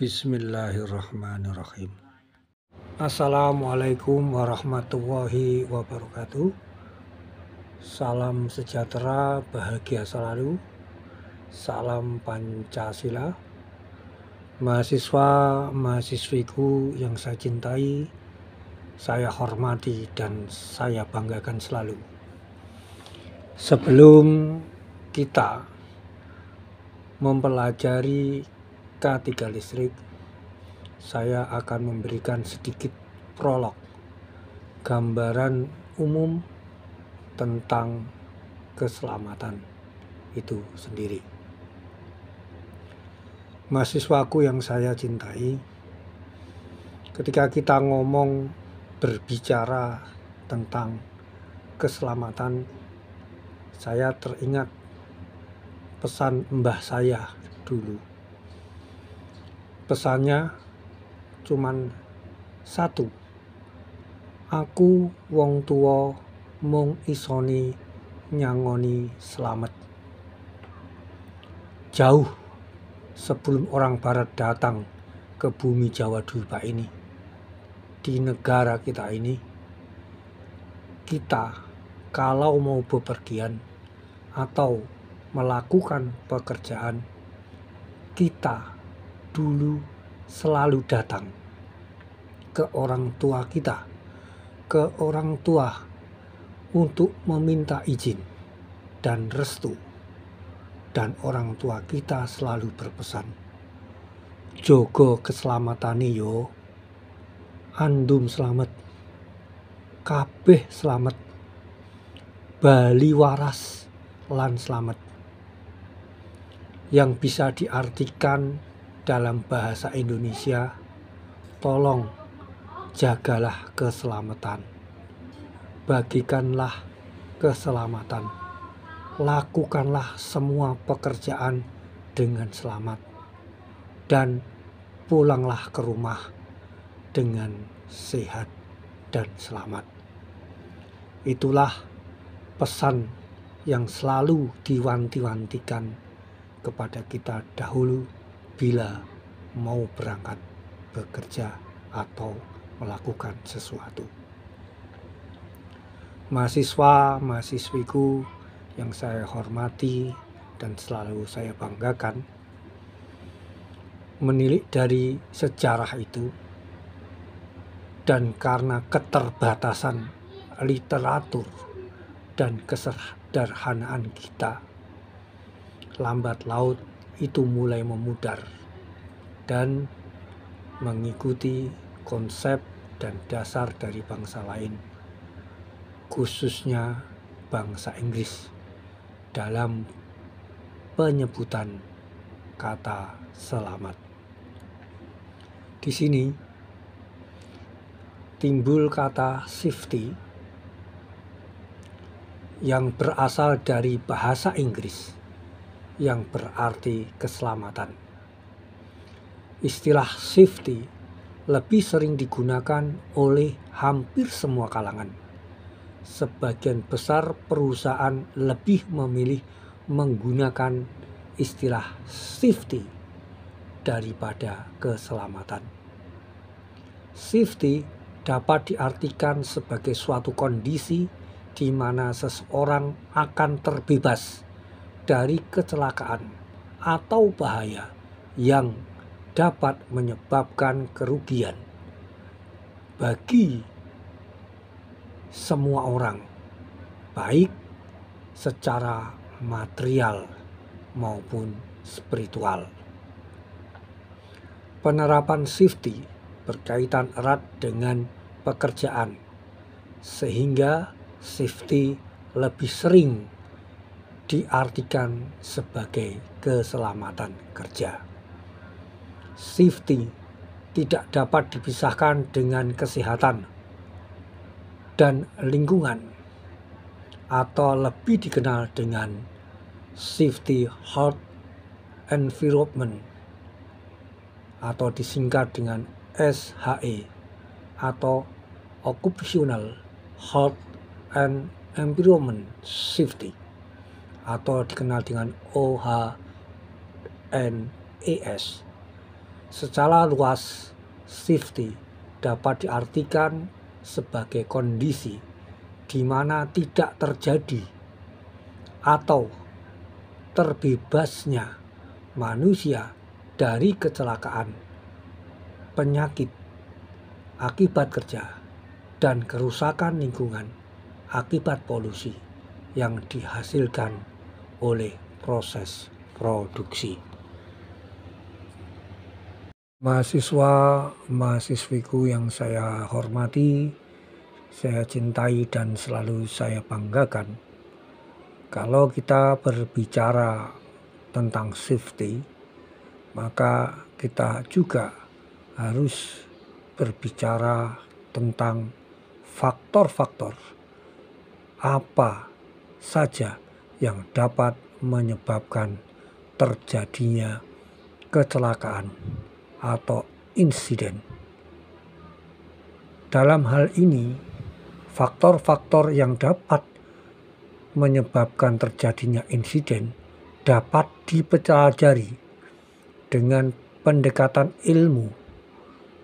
Bismillahirrahmanirrahim. Assalamualaikum warahmatullahi wabarakatuh. Salam sejahtera, bahagia selalu. Salam Pancasila. Mahasiswa-mahasiswiku yang saya cintai, saya hormati dan saya banggakan selalu. Sebelum kita mempelajari K3 listrik, saya akan memberikan sedikit prolog, gambaran umum tentang keselamatan itu sendiri. Mahasiswaku yang saya cintai, ketika kita berbicara tentang keselamatan, saya teringat pesan mbah saya dulu. Pesannya cuman satu, aku wong tua mung isoni nyangoni selamat. Jauh sebelum orang barat datang ke bumi Jawa Dwipa ini, di negara kita ini, kita kalau mau bepergian atau melakukan pekerjaan, kita dulu selalu datang ke orang tua kita, ke orang tua untuk meminta izin dan restu. Dan orang tua kita selalu berpesan, jogo keselamatane yo, andum selamat, kabeh selamat, bali waras lan selamat. Yang bisa diartikan dalam bahasa Indonesia, tolong jagalah keselamatan, bagikanlah keselamatan, lakukanlah semua pekerjaan dengan selamat, dan pulanglah ke rumah dengan sehat dan selamat. Itulah pesan yang selalu diwanti-wantikan kepada kita dahulu bila mau berangkat bekerja atau melakukan sesuatu. Mahasiswa-mahasiswiku yang saya hormati dan selalu saya banggakan, menilik dari sejarah itu, dan karena keterbatasan literatur dan kesederhanaan kita, lambat laut itu mulai memudar dan mengikuti konsep dan dasar dari bangsa lain, khususnya bangsa Inggris, dalam penyebutan kata selamat. Di sini timbul kata safety yang berasal dari bahasa Inggris yang berarti keselamatan. Istilah safety lebih sering digunakan oleh hampir semua kalangan. Sebagian besar perusahaan lebih memilih menggunakan istilah safety daripada keselamatan. Safety dapat diartikan sebagai suatu kondisi di mana seseorang akan terbebas dari kecelakaan atau bahaya yang dapat menyebabkan kerugian bagi semua orang, baik secara material maupun spiritual. Penerapan safety berkaitan erat dengan pekerjaan, sehingga safety lebih sering diartikan sebagai keselamatan kerja. Safety tidak dapat dipisahkan dengan kesehatan dan lingkungan, atau lebih dikenal dengan safety health environment, atau disingkat dengan SHE, atau occupational health and environment safety, atau dikenal dengan OHNES. Secara luas, safety dapat diartikan sebagai kondisi di mana tidak terjadi atau terbebasnya manusia dari kecelakaan, penyakit akibat kerja, dan kerusakan lingkungan akibat polusi yang dihasilkan oleh proses produksi. Mahasiswiku yang saya hormati, saya cintai dan selalu saya banggakan. Kalau kita berbicara tentang safety, maka kita juga harus berbicara tentang faktor-faktor apa saja yang dapat menyebabkan terjadinya kecelakaan atau insiden. Dalam hal ini, faktor-faktor yang dapat menyebabkan terjadinya insiden dapat dipelajari dengan pendekatan ilmu,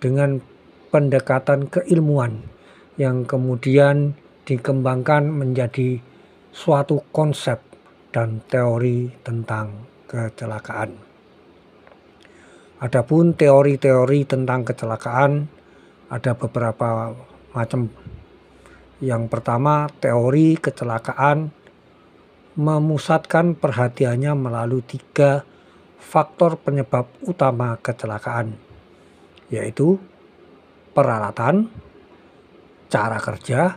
dengan pendekatan keilmuan yang kemudian dikembangkan menjadi suatu konsep dan teori tentang kecelakaan. Adapun teori-teori tentang kecelakaan ada beberapa macam. Yang pertama, teori kecelakaan memusatkan perhatiannya melalui 3 faktor penyebab utama kecelakaan, yaitu peralatan, cara kerja,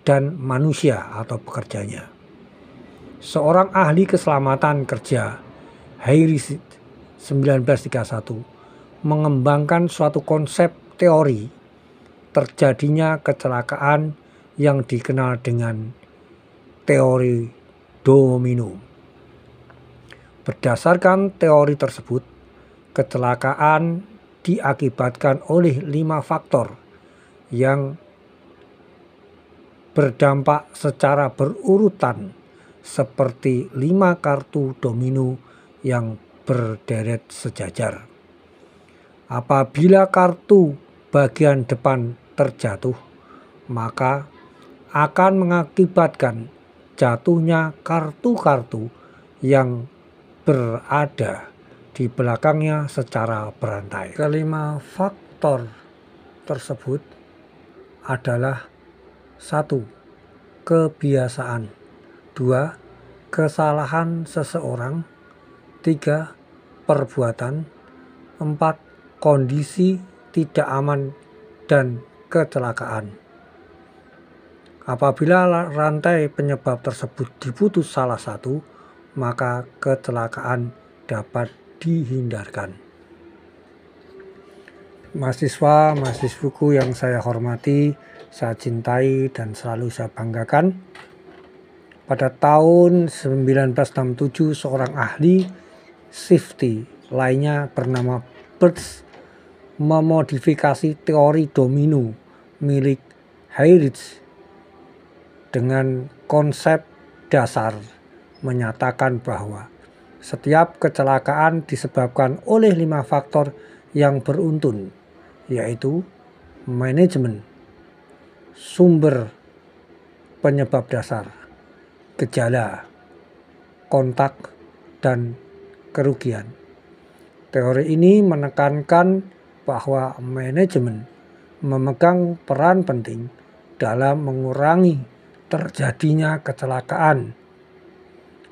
dan manusia atau pekerjanya. Seorang ahli keselamatan kerja, Harris 1931, mengembangkan suatu konsep teori terjadinya kecelakaan yang dikenal dengan teori domino. Berdasarkan teori tersebut, kecelakaan diakibatkan oleh 5 faktor yang berdampak secara berurutan seperti 5 kartu domino yang berderet sejajar. Apabila kartu bagian depan terjatuh, maka akan mengakibatkan jatuhnya kartu-kartu yang berada di belakangnya secara berantai. Kelima faktor tersebut adalah 1. Kebiasaan, 2. Kesalahan seseorang, 3. Perbuatan, 4. Kondisi tidak aman dan kecelakaan. Apabila rantai penyebab tersebut diputus salah satu, maka kecelakaan dapat dihindarkan. Mahasiswiku yang saya hormati, saya cintai dan selalu saya banggakan. Pada tahun 1967, seorang ahli safety lainnya bernama Birch memodifikasi teori domino milik Harris dengan konsep dasar menyatakan bahwa setiap kecelakaan disebabkan oleh 5 faktor yang beruntun, yaitu manajemen, sumber penyebab dasar, gejala, kontak, dan kerugian. Teori ini menekankan bahwa manajemen memegang peran penting dalam mengurangi terjadinya kecelakaan.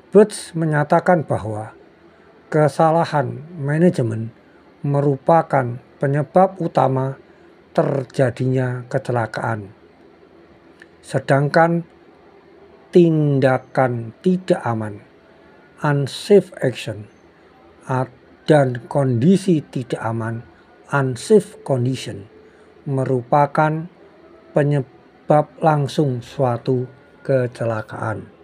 Birch menyatakan bahwa kesalahan manajemen merupakan penyebab utama terjadinya kecelakaan, sedangkan tindakan tidak aman, unsafe action, dan kondisi tidak aman, unsafe condition, merupakan penyebab langsung suatu kecelakaan.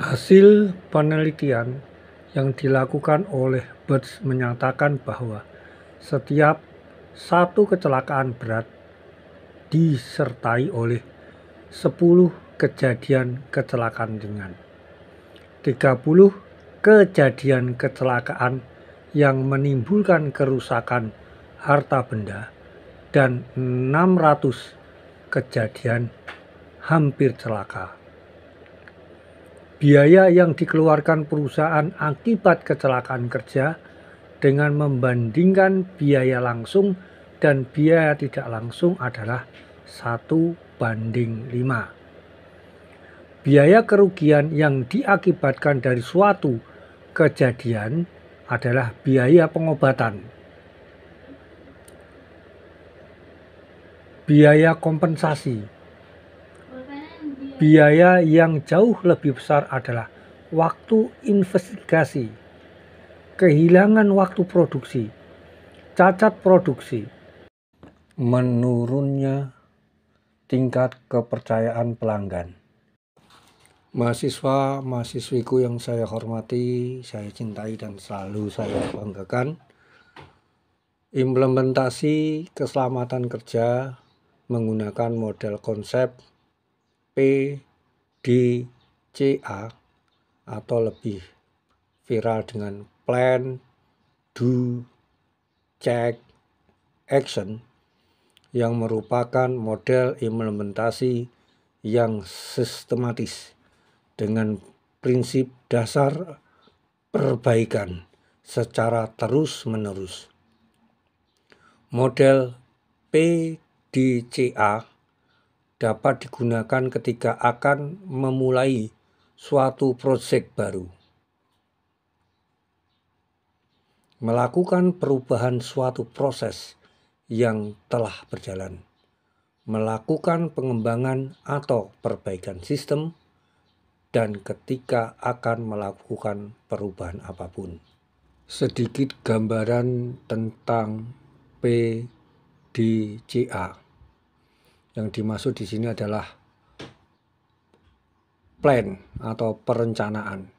Hasil penelitian yang dilakukan oleh Birch menyatakan bahwa setiap satu kecelakaan berat disertai oleh 10 kejadian kecelakaan ringan, 30 kejadian kecelakaan yang menimbulkan kerusakan harta benda, dan 600 kejadian hampir celaka. Biaya yang dikeluarkan perusahaan akibat kecelakaan kerja dengan membandingkan biaya langsung dan biaya tidak langsung adalah 1:5. Biaya kerugian yang diakibatkan dari suatu kejadian adalah biaya pengobatan, biaya kompensasi. Biaya yang jauh lebih besar adalah waktu investigasi, kehilangan waktu produksi, cacat produksi, menurunnya tingkat kepercayaan pelanggan. Mahasiswa-mahasiswiku yang saya hormati, saya cintai dan selalu saya banggakan, implementasi keselamatan kerja menggunakan model konsep PDCA atau lebih viral dengan Plan, Do, Check, Action, yang merupakan model implementasi yang sistematis dengan prinsip dasar perbaikan secara terus-menerus. Model PDCA dapat digunakan ketika akan memulai suatu proyek baru, melakukan perubahan suatu proses yang telah berjalan, melakukan pengembangan atau perbaikan sistem, dan ketika akan melakukan perubahan apapun. Sedikit gambaran tentang PDCA. Yang dimaksud di sini adalah plan atau perencanaan,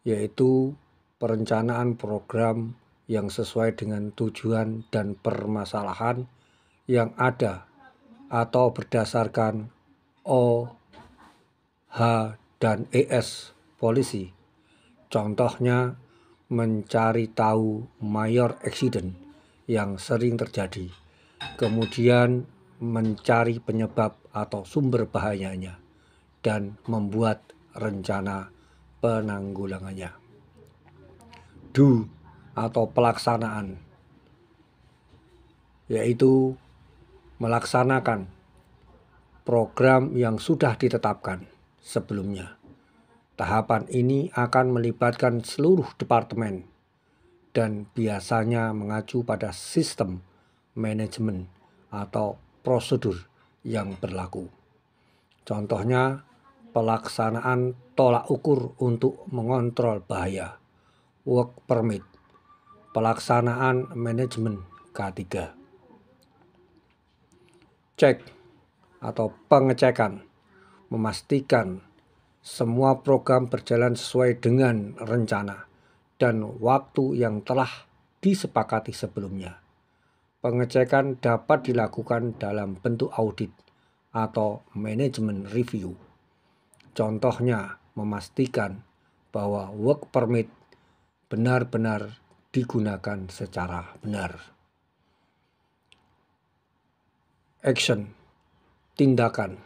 yaitu perencanaan program yang sesuai dengan tujuan dan permasalahan yang ada atau berdasarkan O, H, dan ES policy. Contohnya mencari tahu major accident yang sering terjadi, kemudian mencari penyebab atau sumber bahayanya, dan membuat rencana penanggulangannya. Do atau pelaksanaan, yaitu melaksanakan program yang sudah ditetapkan sebelumnya. Tahapan ini akan melibatkan seluruh departemen dan biasanya mengacu pada sistem manajemen atau prosedur yang berlaku. Contohnya, pelaksanaan tolak ukur untuk mengontrol bahaya, work permit, pelaksanaan manajemen K3. Cek atau pengecekan, memastikan semua program berjalan sesuai dengan rencana dan waktu yang telah disepakati sebelumnya. Pengecekan dapat dilakukan dalam bentuk audit atau manajemen review. Contohnya, memastikan bahwa work permit benar-benar digunakan secara benar. Action, tindakan,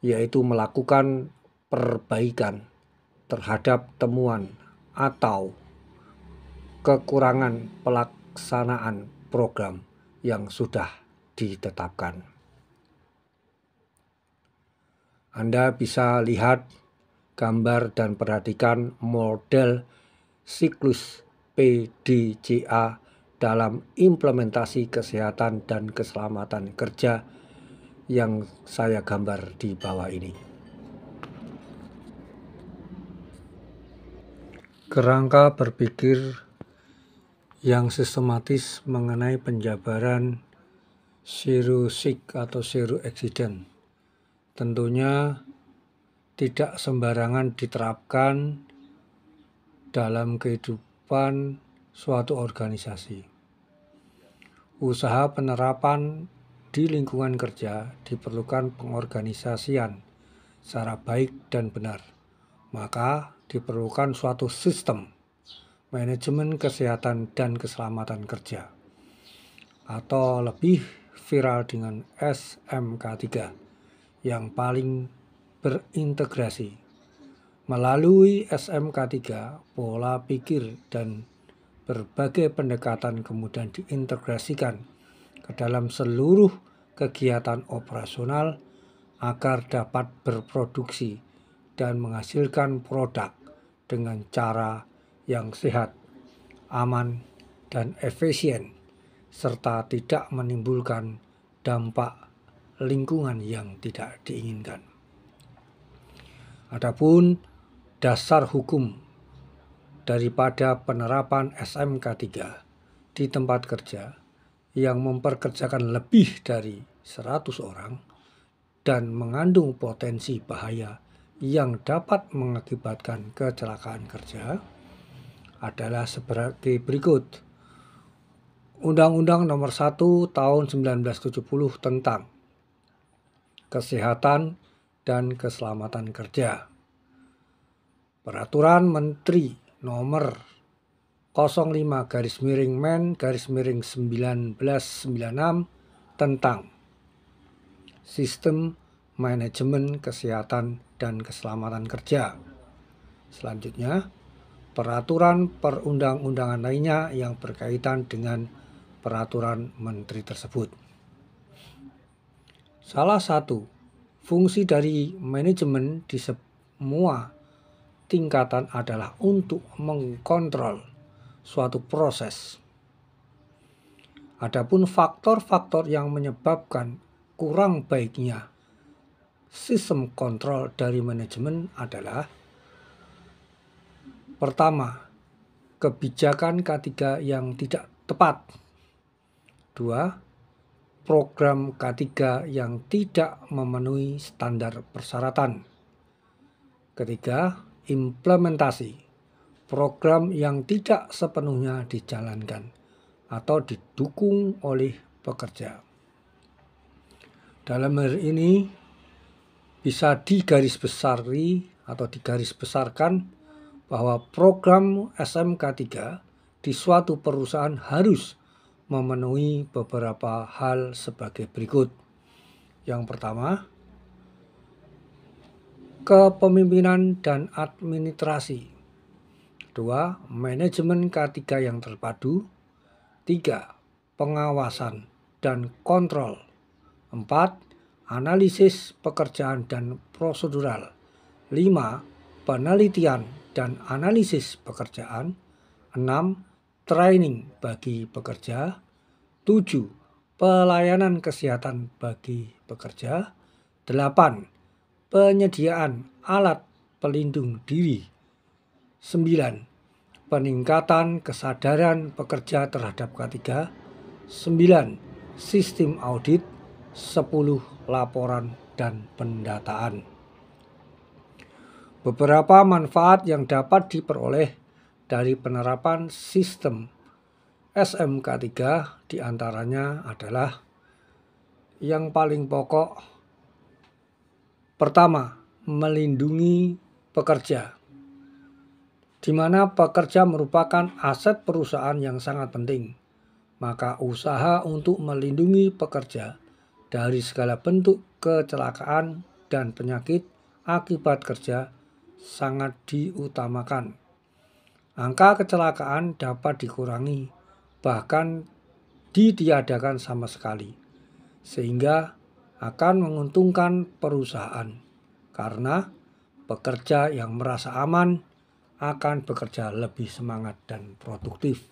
yaitu melakukan perbaikan terhadap temuan atau kekurangan pelaksanaan program yang sudah ditetapkan. Anda bisa lihat gambar dan perhatikan model siklus PDCA dalam implementasi kesehatan dan keselamatan kerja yang saya gambar di bawah ini. Kerangka berpikir yang sistematis mengenai penjabaran zero sick atau zero accident tentunya tidak sembarangan diterapkan dalam kehidupan suatu organisasi. Usaha penerapan di lingkungan kerja diperlukan pengorganisasian secara baik dan benar, maka diperlukan suatu sistem manajemen kesehatan dan keselamatan kerja. atau lebih viral dengan SMK3 yang paling berintegrasi. Melalui SMK3, pola pikir dan berbagai pendekatan kemudian diintegrasikan ke dalam seluruh kegiatan operasional agar dapat berproduksi dan menghasilkan produk dengan cara yang sehat, aman, dan efisien, serta tidak menimbulkan dampak lingkungan yang tidak diinginkan. Adapun dasar hukum daripada penerapan SMK3 di tempat kerja yang memperkerjakan lebih dari 100 orang dan mengandung potensi bahaya yang dapat mengakibatkan kecelakaan kerja adalah sebagai berikut. Undang-Undang Nomor 1 Tahun 1970 tentang Kesehatan dan Keselamatan Kerja. Peraturan Menteri Nomor 05/Men/1996 tentang Sistem Manajemen Kesehatan dan Keselamatan Kerja. Selanjutnya, peraturan perundang-undangan lainnya yang berkaitan dengan peraturan menteri tersebut. Salah satu fungsi dari manajemen di semua tingkatan adalah untuk mengkontrol suatu proses. Adapun faktor-faktor yang menyebabkan kurang baiknya sistem kontrol dari manajemen adalah: pertama, kebijakan K3 yang tidak tepat. 2. Program K3 yang tidak memenuhi standar persyaratan. Ketiga, implementasi program yang tidak sepenuhnya dijalankan atau didukung oleh pekerja. Dalam hal ini bisa digarisbesarkan bahwa program SMK3 di suatu perusahaan harus memenuhi beberapa hal sebagai berikut. Yang pertama, kepemimpinan dan administrasi. 2. Manajemen K3 yang terpadu. 3. Pengawasan dan kontrol. 4. Analisis pekerjaan dan prosedural. 5. Penelitian dan analisis pekerjaan. 6. Training bagi pekerja. 7. Pelayanan kesehatan bagi pekerja. 8. Penyediaan alat pelindung diri. 9. Peningkatan kesadaran pekerja terhadap K3. 9. Sistem audit. 10. Laporan dan pendataan. Beberapa manfaat yang dapat diperoleh dari penerapan sistem SMK3 diantaranya adalah yang paling pokok. Pertama, melindungi pekerja, di mana pekerja merupakan aset perusahaan yang sangat penting. Maka usaha untuk melindungi pekerja dari segala bentuk kecelakaan dan penyakit akibat kerja sangat diutamakan. Angka kecelakaan dapat dikurangi, bahkan ditiadakan sama sekali, sehingga akan menguntungkan perusahaan karena pekerja yang merasa aman akan bekerja lebih semangat dan produktif.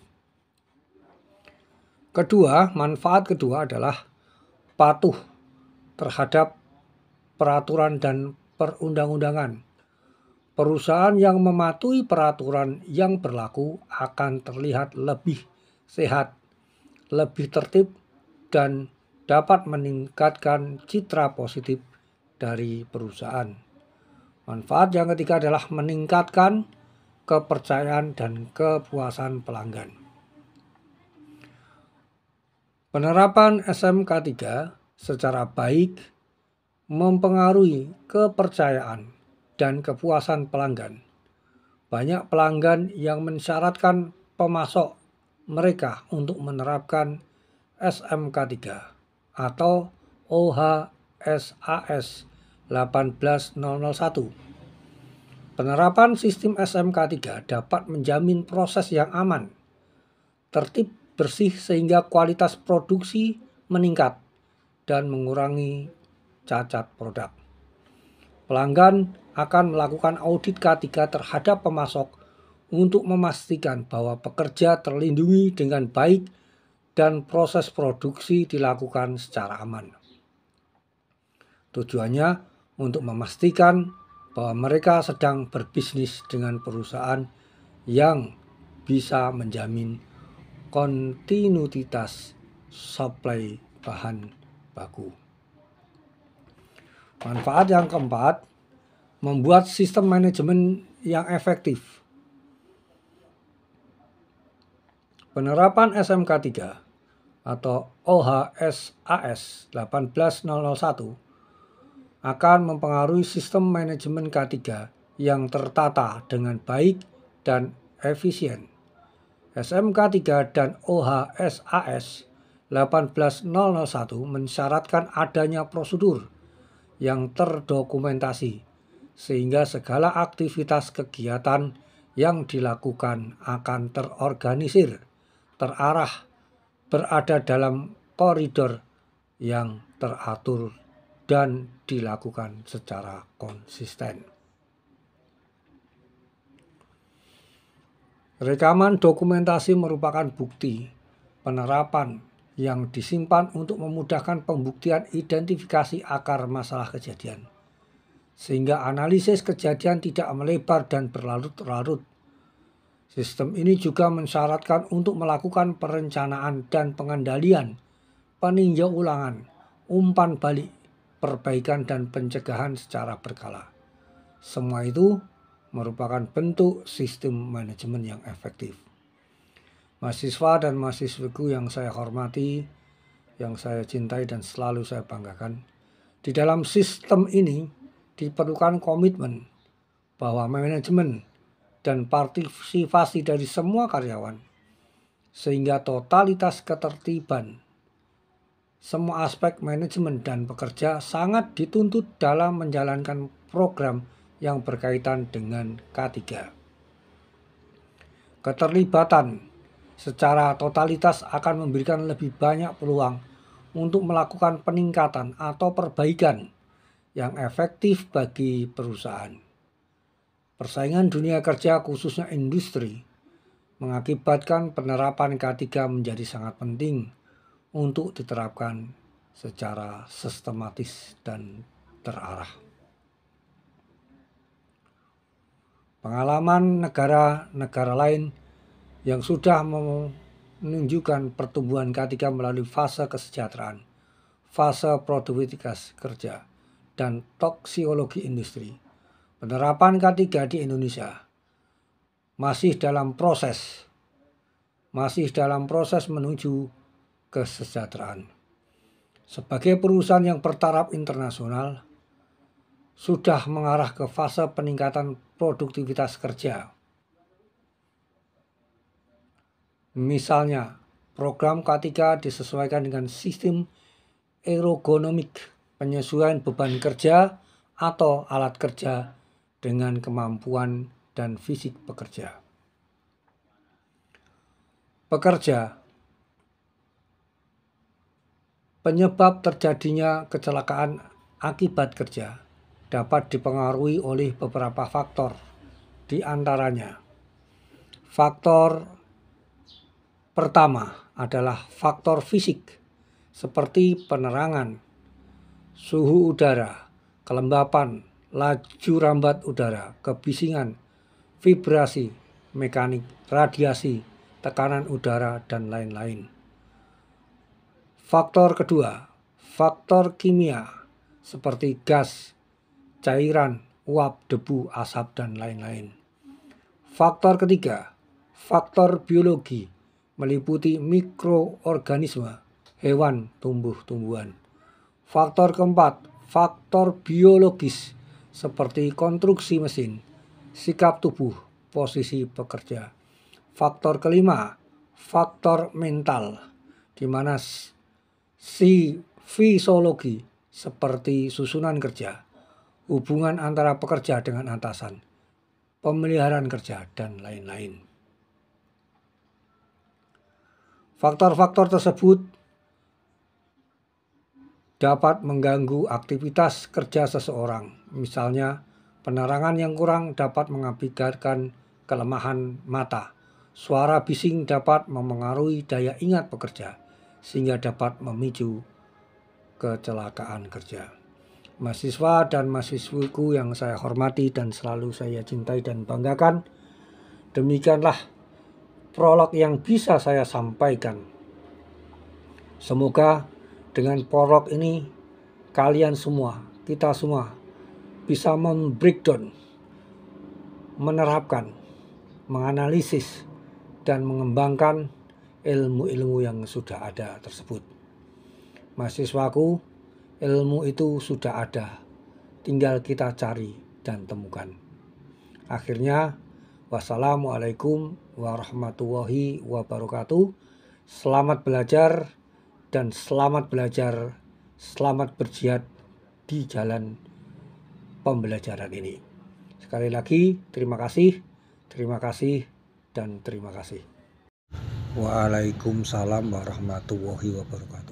Kedua, manfaat kedua adalah patuh terhadap peraturan dan perundang-undangan. Perusahaan yang mematuhi peraturan yang berlaku akan terlihat lebih sehat, lebih tertib, dan dapat meningkatkan citra positif dari perusahaan. Manfaat yang ketiga adalah meningkatkan kepercayaan dan kepuasan pelanggan. Penerapan SMK3 secara baik mempengaruhi kepercayaan dan kepuasan pelanggan. Banyak pelanggan yang mensyaratkan pemasok mereka untuk menerapkan SMK3 atau OHSAS 18001. Penerapan sistem SMK3 dapat menjamin proses yang aman, tertib, bersih sehingga kualitas produksi meningkat dan mengurangi cacat produk. Pelanggan akan melakukan audit K3 terhadap pemasok untuk memastikan bahwa pekerja terlindungi dengan baik dan proses produksi dilakukan secara aman. Tujuannya untuk memastikan bahwa mereka sedang berbisnis dengan perusahaan yang bisa menjamin kontinuitas suplai bahan baku. Manfaat yang keempat, membuat sistem manajemen yang efektif. Penerapan SMK3 atau OHSAS 18001 akan mempengaruhi sistem manajemen K3 yang tertata dengan baik dan efisien. SMK3 dan OHSAS 18001 mensyaratkan adanya prosedur yang terdokumentasi sehingga segala aktivitas kegiatan yang dilakukan akan terorganisir, terarah, berada dalam koridor yang teratur dan dilakukan secara konsisten. Rekaman dokumentasi merupakan bukti penerapan yang disimpan untuk memudahkan pembuktian identifikasi akar masalah kejadian, sehingga analisis kejadian tidak melebar dan berlarut-larut. Sistem ini juga mensyaratkan untuk melakukan perencanaan dan pengendalian, peninjau ulangan, umpan balik, perbaikan dan pencegahan secara berkala. Semua itu merupakan bentuk sistem manajemen yang efektif. Mahasiswa dan mahasiswiku yang saya hormati, yang saya cintai dan selalu saya banggakan, di dalam sistem ini diperlukan komitmen bahwa manajemen dan partisipasi dari semua karyawan, sehingga totalitas ketertiban semua aspek manajemen dan pekerja sangat dituntut dalam menjalankan program yang berkaitan dengan K3. Keterlibatan secara totalitas akan memberikan lebih banyak peluang untuk melakukan peningkatan atau perbaikan yang efektif bagi perusahaan. Persaingan dunia kerja khususnya industri mengakibatkan penerapan K3 menjadi sangat penting untuk diterapkan secara sistematis dan terarah. Pengalaman negara-negara lain yang sudah menunjukkan pertumbuhan K3 melalui fase kesejahteraan, fase produktivitas kerja, dan toksiologi industri. Penerapan K3 di Indonesia masih dalam proses menuju kesejahteraan. Sebagai perusahaan yang bertaraf internasional, sudah mengarah ke fase peningkatan produktivitas kerja. Misalnya, program K3 disesuaikan dengan sistem ergonomik, penyesuaian beban kerja atau alat kerja dengan kemampuan dan fisik pekerja. Penyebab terjadinya kecelakaan akibat kerja dapat dipengaruhi oleh beberapa faktor, di antaranya faktor pertama adalah faktor fisik seperti penerangan, suhu udara, kelembapan, laju rambat udara, kebisingan, vibrasi, mekanik, radiasi, tekanan udara, dan lain-lain. Faktor kedua, faktor kimia seperti gas, cairan, uap, debu, asap, dan lain-lain. Faktor ketiga, faktor biologi meliputi mikroorganisme, hewan, tumbuh-tumbuhan. Faktor keempat, faktor biologis seperti konstruksi mesin, sikap tubuh, posisi pekerja. Faktor kelima, faktor mental di mana fisiologi seperti susunan kerja, hubungan antara pekerja dengan atasan, pemeliharaan kerja, dan lain-lain. Faktor-faktor tersebut dapat mengganggu aktivitas kerja seseorang. Misalnya, penerangan yang kurang dapat mengakibatkan kelemahan mata. Suara bising dapat memengaruhi daya ingat pekerja, sehingga dapat memicu kecelakaan kerja. Mahasiswa dan mahasiswiku yang saya hormati dan selalu saya cintai dan banggakan, demikianlah prolog yang bisa saya sampaikan. Semoga dengan prolog ini kalian semua, kita semua bisa membreakdown, menerapkan, menganalisis, dan mengembangkan ilmu-ilmu yang sudah ada tersebut. Mahasiswaku, ilmu itu sudah ada, tinggal kita cari dan temukan. Akhirnya, wassalamualaikum warahmatullahi wabarakatuh. Selamat belajar dan selamat belajar, selamat berjihad di jalan pembelajaran ini. Sekali lagi, terima kasih, dan terima kasih. Waalaikumsalam warahmatullahi wabarakatuh.